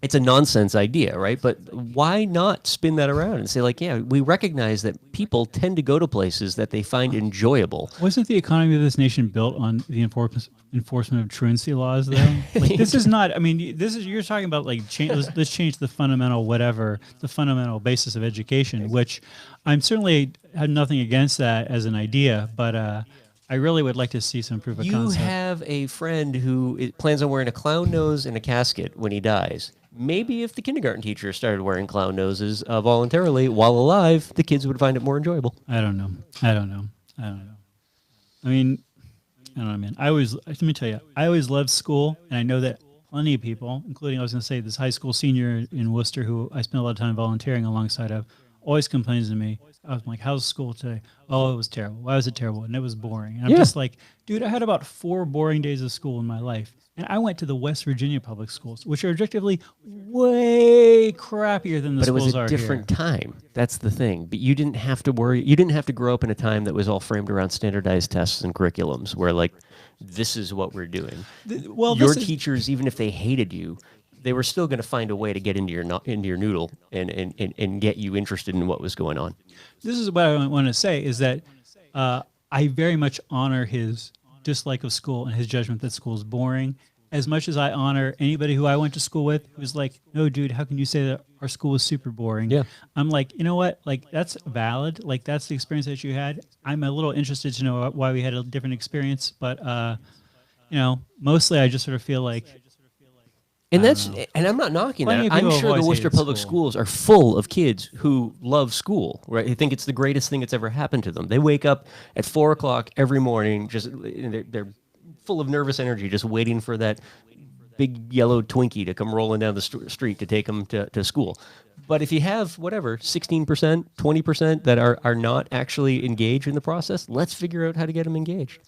It's a nonsense idea, right? But why not spin that around and say, like, yeah, we recognize that people tend to go to places that they find enjoyable. Wasn't the economy of this nation built on the enforcement of truancy laws, though? Like, this is not. I mean, you're talking about like let's change the fundamental basis of education, which I'm certainly had nothing against that as an idea, but I really would like to see some proof of concept. You have a friend who plans on wearing a clown nose and a casket when he dies. Maybe if the kindergarten teacher started wearing clown noses voluntarily while alive, the kids would find it more enjoyable. I don't know. I mean, I don't know, man. Let me tell you, I always loved school, and I know that plenty of people, including, I was going to say, this high school senior in Worcester who I spent a lot of time volunteering alongside of, always complains to me. I was like, how's school today? Oh, it was terrible. Why was it terrible? And it was boring. And I'm just like, dude, I had about 4 boring days of school in my life. And I went to the West Virginia public schools, which are objectively way crappier than the schools are here. But it was a different time. That's the thing. But you didn't have to worry. You didn't have to grow up in a time that was all framed around standardized tests and curriculums where, like, this is what we're doing. Your teachers, even if they hated you, they were still going to find a way to get into your noodle and get you interested in what was going on. This is what I want to say is that I very much honor his dislike of school and his judgment that school is boring, as much as I honor anybody who I went to school with who's like, no, dude, how can you say that our school is super boring? Yeah. I'm like, you know what? Like, that's valid. Like, that's the experience that you had. I'm a little interested to know why we had a different experience, but mostly I just sort of feel like. And I'm not knocking that. I'm sure the Worcester Public Schools are full of kids who love school, right? They think it's the greatest thing that's ever happened to them. They wake up at 4:00 every morning, they're full of nervous energy, just waiting for that big yellow Twinkie to come rolling down the street to take them to school. But if you have, 16%, 20% that are not actually engaged in the process, let's figure out how to get them engaged.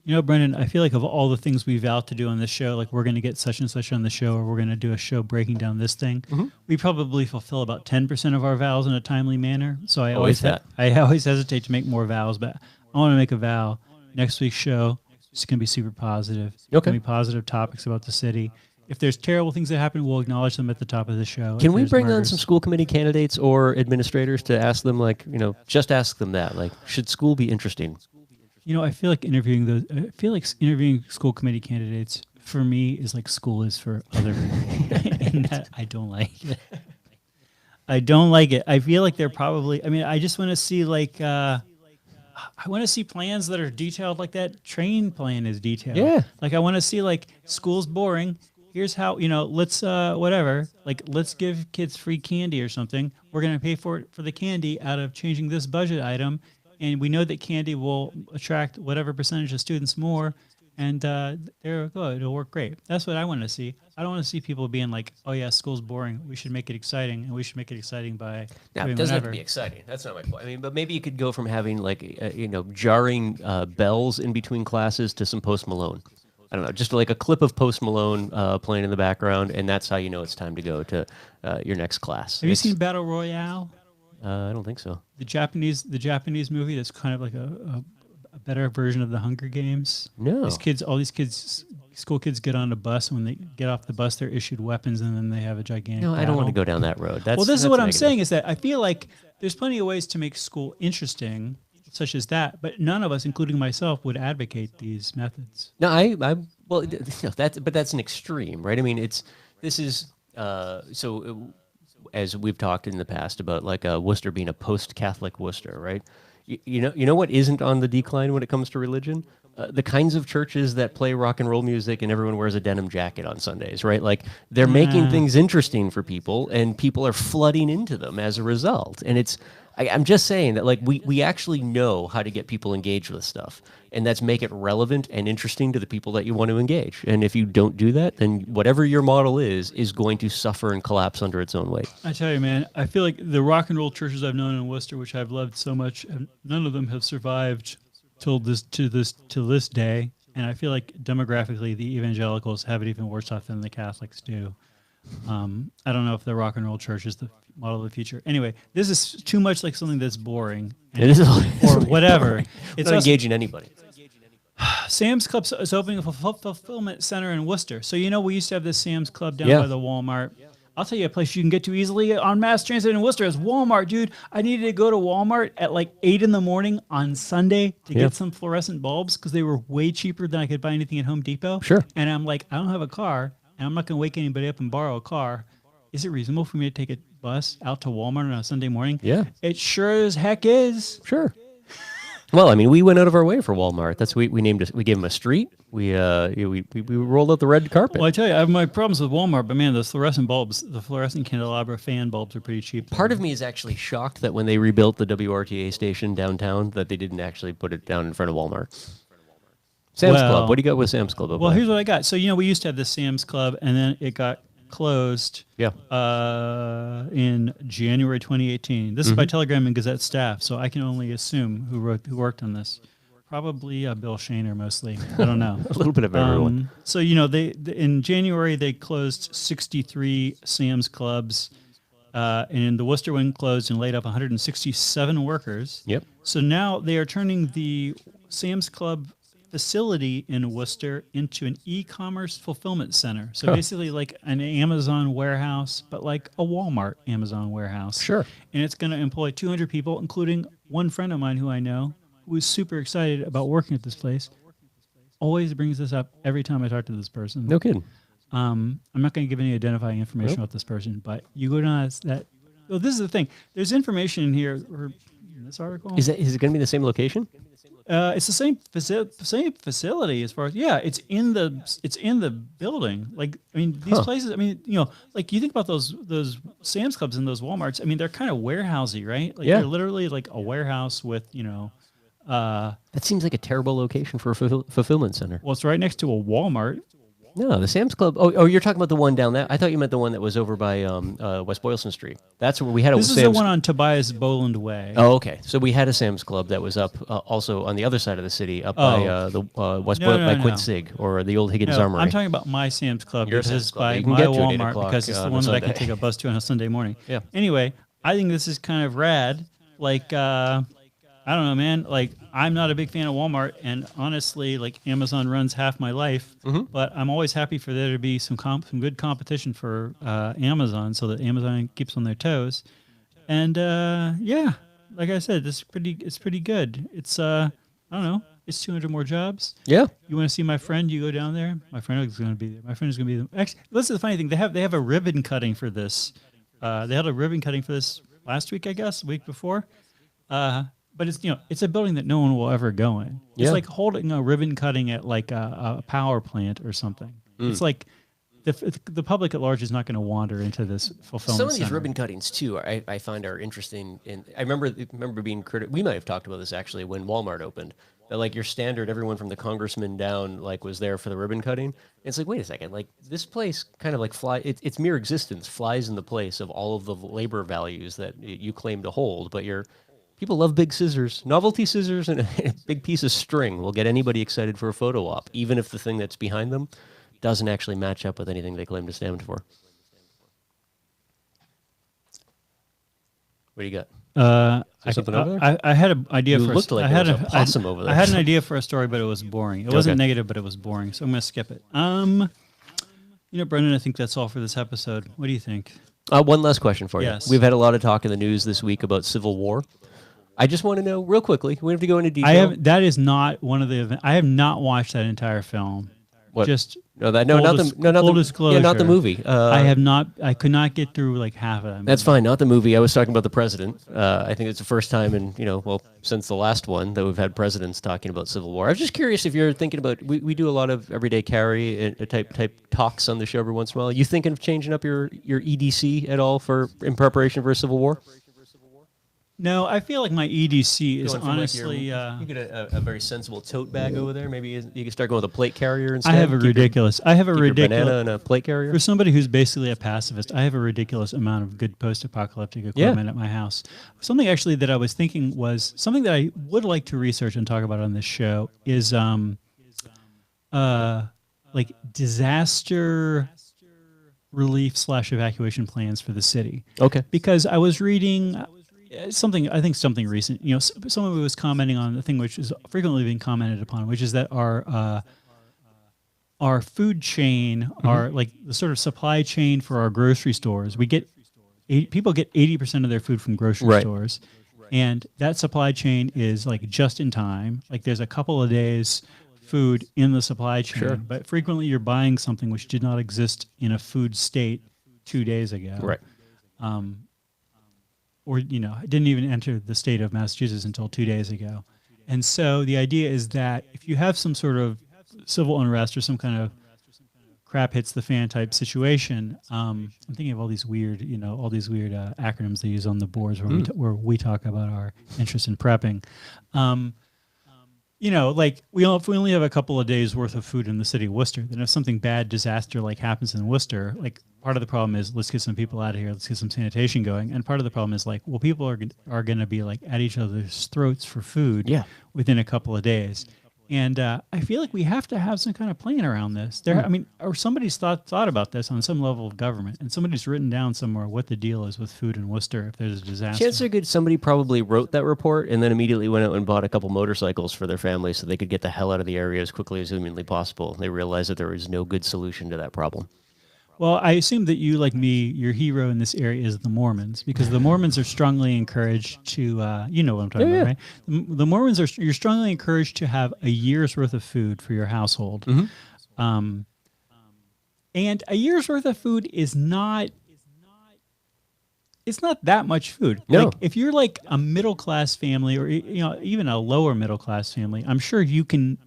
You know, Brendan, I feel like of all the things we vowed to do on this show, like we're going to get such and such on the show, or we're going to do a show breaking down this thing, we probably fulfill about 10% of our vows in a timely manner. So I always hesitate to make more vows, but I want to make a vow. Next week's show is going to be super positive. It's going to be positive topics about the city. If there's terrible things that happen, we'll acknowledge them at the top of the show. Can we bring on some school committee candidates or administrators to ask them, just ask them that, should school be interesting? You know, I feel like interviewing school committee candidates for me is like school is for other people. And that I don't like it. I don't like it. I feel like they're probably, I just want to see I want to see plans that are detailed like that train plan is detailed. Yeah. Like I want to see school's boring. Here's how, let's let's give kids free candy or something. We're going to pay for the candy out of changing this budget item. and we know that candy will attract whatever percentage of students more, and there we go. It'll work great. That's what I want to see. I don't want to see people being like, "Oh yeah, school's boring. We should make it exciting, and we should make it exciting by Now, doing it doesn't have whatever." to be exciting. That's not my point. I mean, but maybe you could go from having like jarring bells in between classes to some Post Malone. I don't know, just like a clip of Post Malone playing in the background, and that's how you know it's time to go to your next class. Have you seen Battle Royale? I don't think so. The Japanese movie that's kind of like a better version of the Hunger Games. No. All these kids, school kids get on a bus, and when they get off the bus, they're issued weapons, and then they have a gigantic No, I don't battle. want to go down that road. Well, this is what I'm saying is that I feel like there's plenty of ways to make school interesting, such as that, but none of us, including myself, would advocate these methods. No, well, that's an extreme, right? I mean, this is as we've talked in the past about like Worcester being a post-Catholic Worcester, right? You know what isn't on the decline when it comes to religion? The kinds of churches that play rock and roll music and everyone wears a denim jacket on Sundays, right? Like they're making things interesting for people, and people are flooding into them as a result. And I'm just saying that like we actually know how to get people engaged with stuff, and that's make it relevant and interesting to the people that you want to engage. And if you don't do that, then whatever your model is going to suffer and collapse under its own weight. I tell you, man, I feel like the rock and roll churches I've known in Worcester, which I've loved so much, none of them have survived to this day. And I feel like demographically, the evangelicals have it even worse off than the Catholics do. I don't know if the rock and roll church is the model of the future. Anyway, this is too much like something that's boring. It is or whatever. It's not engaging anybody. Sam's Club is opening a fulfillment center in Worcester. So we used to have this Sam's Club down by the Walmart. I'll tell you a place you can get to easily on mass transit in Worcester is Walmart, dude. I needed to go to Walmart at like 8 in the morning on Sunday to get some fluorescent bulbs because they were way cheaper than I could buy anything at Home Depot. Sure. And I'm like, I don't have a car, and I'm not going to wake anybody up and borrow a car. Is it reasonable for me to take a bus out to Walmart on a Sunday morning? Yeah. It sure as heck is. Sure. Well, I mean, we went out of our way for Walmart. That's we named it. We gave them a street. We rolled out the red carpet. Well, I tell you, I have my problems with Walmart, but man, those fluorescent bulbs, the fluorescent candelabra fan bulbs are pretty cheap. Part of me is actually shocked that when they rebuilt the WRTA station downtown, that they didn't actually put it down in front of Walmart. Sam's Club. What do you got with Sam's Club? Well, here's what I got. So we used to have this Sam's Club, and then it got closed. Yeah. In January 2018. This is by Telegram and Gazette staff, so I can only assume who worked on this. Probably Bill Shaner mostly. I don't know. A little bit of everyone. So they in January they closed 63 Sam's Clubs, and the Worcester one closed and laid up 167 workers. Yep. So now they are turning the Sam's Club facility in Worcester into an e-commerce fulfillment center. So basically like an Amazon warehouse, but like a Walmart Amazon warehouse. Sure. And it's going to employ 200 people, including one friend of mine who I know who is super excited about working at this place. Always brings this up every time I talk to this person. No kidding. I'm not going to give any identifying information about this person, but you go down that. Well, this is the thing. There's information in here or in this article. Is it going to be the same location? It's the same facility as far as it's in the building. Like I mean, these places. I mean, like you think about those Sam's Clubs and those WalMarts. I mean, they're kind of warehousey, right? Like they're literally like a warehouse with That seems like a terrible location for a fulfillment center. Well, it's right next to a Walmart. No, the Sam's Club. Oh, you're talking about the one down there. I thought you meant the one that was over by West Boylston Street. That's where we had a This is the one on Tobias Boland Way. Oh, okay. So we had a Sam's Club that was up also on the other side of the city, up by the West by Quincy or the old Higgins Armory. I'm talking about my Sam's Club. Your This Sam's is Club. by You can my get to it at 8 Walmart o'clock because it's the on one a that I can Sunday. take a bus to on a Sunday morning. Yeah. Anyway, I think this is kind of rad. Like I don't know, man. Like, I'm not a big fan of Walmart, and honestly, like Amazon runs half my life. But I'm always happy for there to be some good competition for Amazon, so that Amazon keeps on their toes. And like I said, it's pretty good. It's I don't know. It's 200 more jobs. Yeah. You want to see my friend? You go down there. My friend is going to be there. My friend is going to be there. Actually, this is the funny thing. They have a ribbon cutting for this. They had a ribbon cutting for this last week, I guess, the week before. But it's a building that no one will ever go in. It's like holding a ribbon cutting at like a power plant or something. It's like the public at large is not going to wander into this fulfillment Some of these center. ribbon cuttings too, I find are interesting. And I remember being we might have talked about this actually when Walmart opened. That like your standard, everyone from the congressman down like was there for the ribbon cutting. And it's like, wait a second, like this place kind of like its mere existence flies in the place of all of the labor values that you claim to hold. But people love big scissors, novelty scissors, and a big piece of string will get anybody excited for a photo op, even if the thing that's behind them doesn't actually match up with anything they claim to stand for. What do you got? Something over there? I had an idea You for looked like I there had was a possum over there. I had an idea for a story, but it was boring. It wasn't negative, but it was boring. So I'm going to skip it. Brendan, I think that's all for this episode. What do you think? One last question for you. Yes. We've had a lot of talk in the news this week about civil war. I just want to know real quickly. We don't have to go into detail. That is not one of the events. I have not watched that entire film. What? Just not the disclosure. Yeah, not the movie. I have not. I could not get through like half of them. That's fine. Not the movie. I was talking about the president. I think it's the first time in since the last one that we've had presidents talking about civil war. I was just curious if you're thinking about. We do a lot of everyday carry type talks on the show every once in a while. You thinking of changing up your EDC at all in preparation for a civil war? No, I feel like my EDC is honestly. You get a very sensible tote bag over there. Maybe you can start going with a plate carrier instead. I have a ridiculous banana in a plate carrier. For somebody who's basically a pacifist, I have a ridiculous amount of good post-apocalyptic equipment at my house. Something actually that I was thinking was something that I would like to research and talk about on this show is like disaster relief / evacuation plans for the city. Okay. Because I was reading something recent. Someone was commenting on the thing which is frequently being commented upon, which is that our food chain, our like the sort of supply chain for our grocery stores, people get 80% of their food from grocery stores, and that supply chain is like just in time. Like there's a couple of days food in the supply chain, but frequently you're buying something which did not exist in a food state 2 days ago. Right. Or it didn't even enter the state of Massachusetts until 2 days ago. And so the idea is that if you have some sort of civil unrest or some kind of crap hits the fan type situation, I'm thinking of all these weird acronyms they use on the boards where we talk about our interest in prepping. Like if we only have a couple of days worth of food in the city of Worcester, then if something bad disaster like happens in Worcester, like part of the problem is let's get some people out of here, let's get some sanitation going, and part of the problem is like, well, people are going to be like at each other's throats for food within a couple of days. And I feel like we have to have some kind of plan around this. Or somebody's thought about this on some level of government, and somebody's written down somewhere what the deal is with food in Worcester if there's a disaster. Chances are good somebody probably wrote that report and then immediately went out and bought a couple motorcycles for their family so they could get the hell out of the area as quickly as humanly possible. They realized that there was no good solution to that problem. Well, I assume that you, like me, your hero in this area is the Mormons, because the Mormons are strongly encouraged to, you know what I'm talking about, right? The Mormons you're strongly encouraged to have a year's worth of food for your household. And a year's worth of food is not, it's not that much food. No. Like if you're like a middle-class family or, even a lower middle-class family, I'm sure you can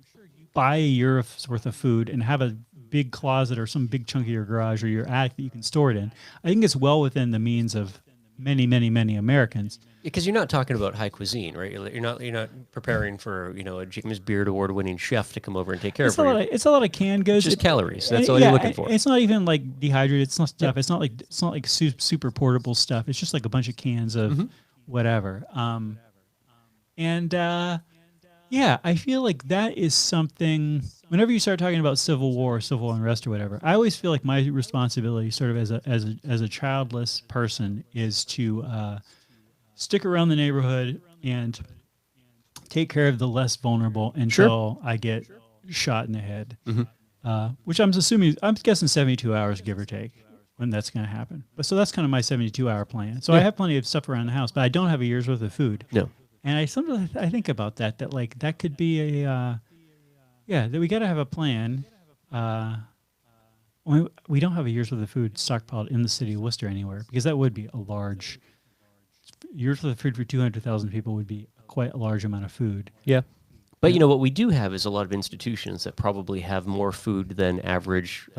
buy a year's worth of food and have a big closet or some big chunk of your garage or your attic that you can store it in. I think it's well within the means of many, many, many Americans. Because you're not talking about high cuisine, right? You're not preparing for a James Beard Award-winning chef to come over and take care of you. It's a lot of canned goods. Just calories. That's all you're looking for. It's not even like dehydrated. It's not stuff. It's not like super portable stuff. It's just like a bunch of cans of whatever. Yeah, I feel like that is something. Whenever you start talking about civil war, civil unrest, or whatever, I always feel like my responsibility, sort of as a childless person, is to stick around the neighborhood and take care of the less vulnerable until I get shot in the head. Which I'm guessing 72 hours, give or take, when that's going to happen. But so that's kind of my 72-hour plan. So I have plenty of stuff around the house, but I don't have a year's worth of food. No. And I sometimes think about that like that could be that we got to have a plan. We don't have a year's worth of food stockpiled in the city of Worcester anywhere, because that would be a large year's worth of food for 200,000 people would be quite a large amount of food. Yeah. But you know what we do have is a lot of institutions that probably have more food than average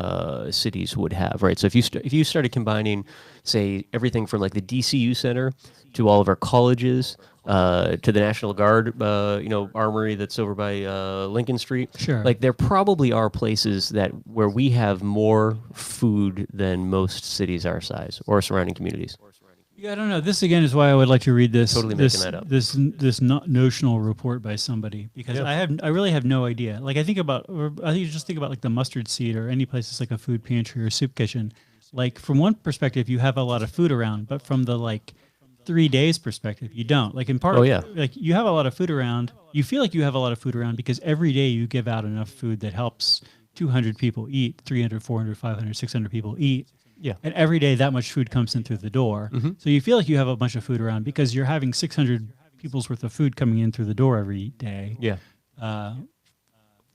cities would have, right? So if you started combining, say, everything from like the DCU Center to all of our colleges, to the National Guard, armory that's over by Lincoln Street. Sure. Like there probably are places that where we have more food than most cities our size or surrounding communities. Yeah, I don't know. This again is why I would like to read this. Totally this, making that up. This notional report by somebody, because I really have no idea. Like I think you just think about like the mustard seed or any place that's like a food pantry or soup kitchen. Like from one perspective, you have a lot of food around, but from the like 3 days perspective, you don't. Like in part, like you have a lot of food around. You feel like you have a lot of food around because every day you give out enough food that helps 200 people eat, 300, 400, 500, 600 people eat. Yeah. And every day that much food comes in through the door. Mm-hmm. So you feel like you have a bunch of food around because you're having 600 people's worth of food coming in through the door every day. Yeah.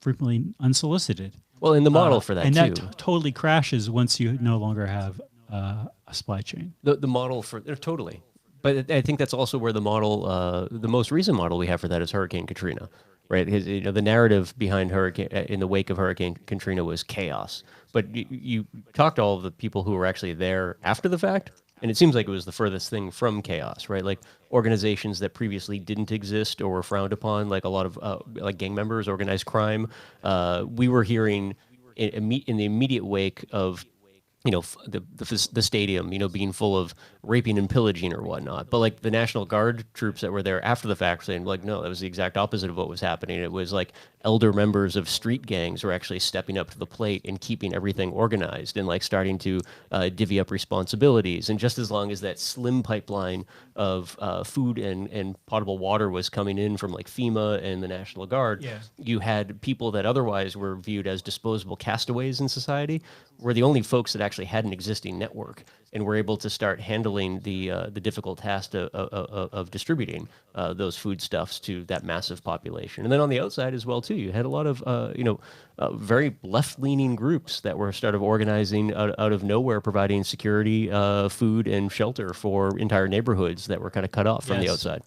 Frequently unsolicited. Well, in the model for that and too. that totally crashes once you no longer have a supply chain. The model for totally. But I think that's also where the model, the most recent model we have for that is Hurricane Katrina, right? Because, the narrative behind in the wake of Hurricane Katrina was chaos. But you talked to all of the people who were actually there after the fact, and it seems like it was the furthest thing from chaos, right? Like organizations that previously didn't exist or were frowned upon, like a lot of like gang members, organized crime. We were hearing in the immediate wake of the stadium, being full of raping and pillaging or whatnot. But like the National Guard troops that were there after the fact saying like, no, that was the exact opposite of what was happening. It was like elder members of street gangs were actually stepping up to the plate and keeping everything organized and like starting to divvy up responsibilities. And just as long as that slim pipeline of food and potable water was coming in from like FEMA and the National Guard, you had people that otherwise were viewed as disposable castaways in society were the only folks that actually had an existing network and were able to start handling the difficult task of distributing those foodstuffs to that massive population. And then on the outside as well too, you had a lot of very left-leaning groups that were started organizing out of nowhere, providing security, food, and shelter for entire neighborhoods that were kind of cut off from the outside.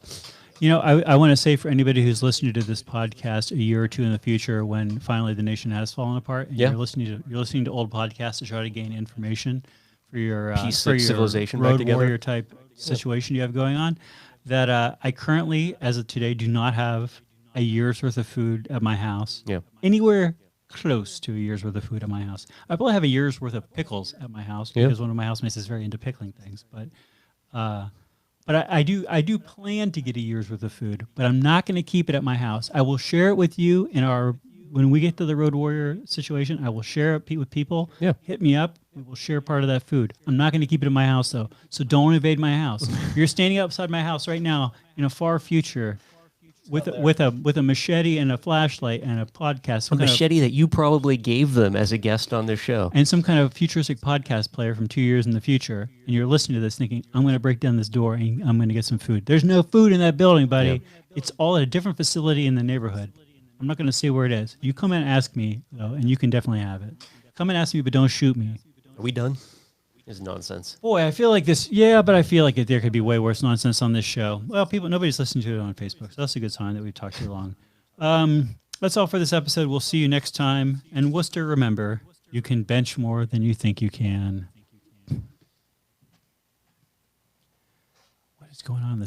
I want to say for anybody who's listening to this podcast a year or two in the future, when finally the nation has fallen apart, and you're listening to old podcasts to try to gain information for your civilization road back together warrior type situation you have going on, that I currently, as of today, do not have a year's worth of food at my house. Yeah. Anywhere close to a year's worth of food at my house. I probably have a year's worth of pickles at my house because one of my housemates is very into pickling things, but I do plan to get a year's worth of food, but I'm not going to keep it at my house. I will share it with you when we get to the Road Warrior situation. I will share it with people. Yeah. Hit me up. We will share part of that food. I'm not going to keep it in my house though, so don't invade my house. You're standing outside my house right now in a far future with a machete and a flashlight and a podcast. A machete that you probably gave them as a guest on their show. And some kind of futuristic podcast player from 2 years in the future. And you're listening to this thinking, I'm going to break down this door and I'm going to get some food. There's no food in that building, buddy. Yeah. It's all at a different facility in the neighborhood. I'm not going to say where it is. You come and ask me, though, and you can definitely have it. Come and ask me, but don't shoot me. Are we done? Is nonsense. Boy, I feel like this. Yeah, but I feel like there could be way worse nonsense on this show. Well, nobody's listening to it on Facebook, so that's a good sign that we've talked too long. That's all for this episode. We'll see you next time. And Worcester, remember, you can bench more than you think you can. What is going on?